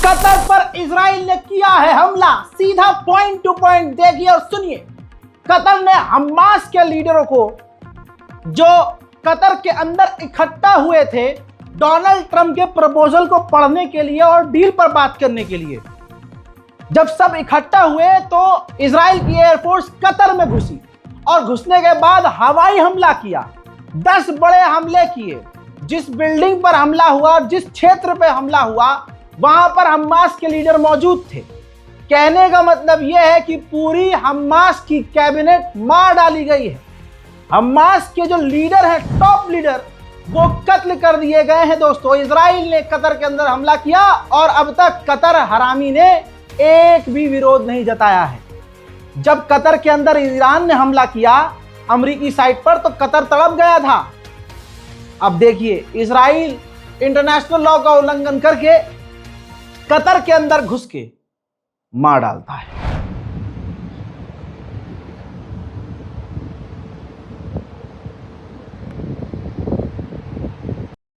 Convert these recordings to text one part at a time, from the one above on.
Qatar पर Israel ने किया है हमला। सीधा पॉइंट टू पॉइंट देखिए और सुनिए। कतर ने हमास के लीडरों को, जो कतर के अंदर इकट्ठा हुए थे डोनाल्ड ट्रंप के प्रपोजल को पढ़ने के लिए और डील पर बात करने के लिए, जब सब इकट्ठा हुए तो इजराइल की एयरफोर्स कतर में घुसी और घुसने के बाद हवाई हमला किया। 10 बड़े हमले किए। जिस बिल्डिंग पर हमला हुआ, जिस क्षेत्र पे हमला हुआ, वहां पर हमास के लीडर मौजूद थे। कहने का मतलब यह है कि पूरी हमास की कैबिनेट मार डाली गई है। हमास के जो लीडर हैं, टॉप लीडर, वो कत्ल कर दिए गए हैं। दोस्तों, इजराइल ने कतर के अंदर हमला किया और अब तक कतर हरामी ने एक भी विरोध नहीं जताया है। जब कतर के अंदर ईरान ने हमला किया अमेरिकी साइड पर, तो कतर तड़प गया था। अब देखिए, इजराइल इंटरनेशनल लॉ का उल्लंघन करके कतर के अंदर घुस के मार डालता है।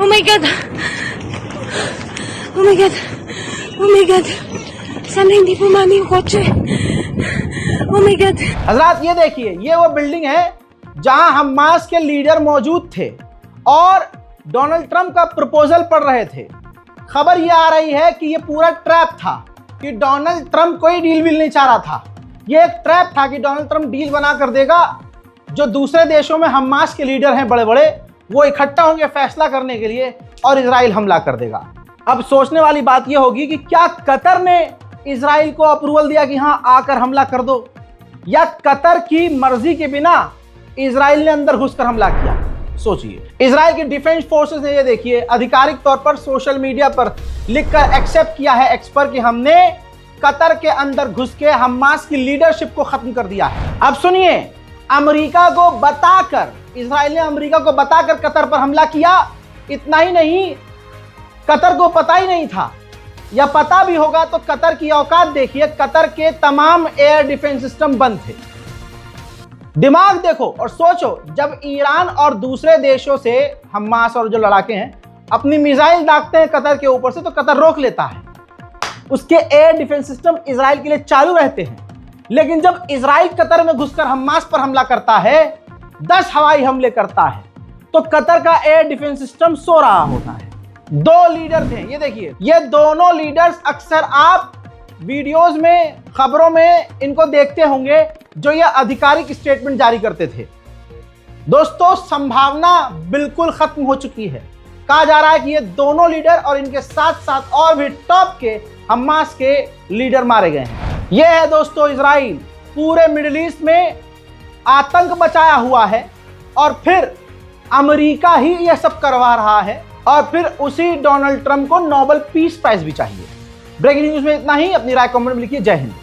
Oh my god! Oh my god! Oh my god! sana hindi pumani yung kotse. Oh my god! हजरात, ये देखिए, ये वो बिल्डिंग है जहां हमास के लीडर मौजूद थे और डोनाल्ड ट्रंप का प्रपोजल पढ़ रहे थे। खबर ये आ रही है कि ये पूरा ट्रैप था, कि डोनाल्ड ट्रंप कोई डील विल नहीं चाह रहा था। ये एक ट्रैप था कि डोनाल्ड ट्रंप डील बना कर देगा। जो दूसरे देशों में हमास के लीडर हैं बड़े बड़े, वो इकट्ठा होंगे फैसला करने के लिए और इजराइल हमला कर देगा। अब सोचने वाली बात यह होगी कि क्या कतर ने इजराइल को अप्रूवल दिया कि हां आकर हमला कर दो, या कतर की मर्जी के बिना इजराइल ने अंदर घुसकर हमला किया। सोचिए, इजराइल की डिफेंस फोर्सेस ने, ये देखिए, आधिकारिक तौर पर सोशल मीडिया पर लिखकर एक्सेप्ट किया है एक्सपर्ट कि हमने कतर के अंदर घुस के हमास की लीडरशिप को खत्म कर दिया है। अब सुनिए, अमेरिका को बताकर, इजराइल ने अमेरिका को बताकर कतर पर हमला किया। इतना ही नहीं, कतर को पता ही नहीं था, या पता भी होगा तो कतर की औकात देखिए। कतर के तमाम एयर डिफेंस सिस्टम बंद थे। दिमाग देखो और सोचो, जब ईरान और दूसरे देशों से हमास और जो लड़ाके हैं अपनी मिसाइल दागते हैं कतर के ऊपर से, तो कतर रोक लेता है। उसके एयर डिफेंस सिस्टम इजराइल के लिए चालू रहते हैं। लेकिन जब इजराइल कतर में घुसकर हमास पर हमला करता है, 10 हवाई हमले करता है, तो कतर का एयर डिफेंस सिस्टम सो रहा होता है। 2 लीडर थे, ये देखिए, ये दोनों लीडर्स अक्सर आप वीडियोस में, खबरों में इनको देखते होंगे, जो ये आधिकारिक स्टेटमेंट जारी करते थे। दोस्तों, संभावना बिल्कुल खत्म हो चुकी है। कहा जा रहा है कि ये दोनों लीडर और इनके साथ साथ और भी टॉप के हमास के लीडर मारे गए हैं। यह है दोस्तों इजराइल, पूरे मिडिल ईस्ट में आतंक मचाया हुआ है, और फिर अमेरिका ही यह सब करवा रहा है, और फिर उसी डोनाल्ड ट्रंप को नोबेल पीस प्राइज भी चाहिए। ब्रेकिंग न्यूज में इतना ही। अपनी राय कमेंट में लिखिए। जय हिंद।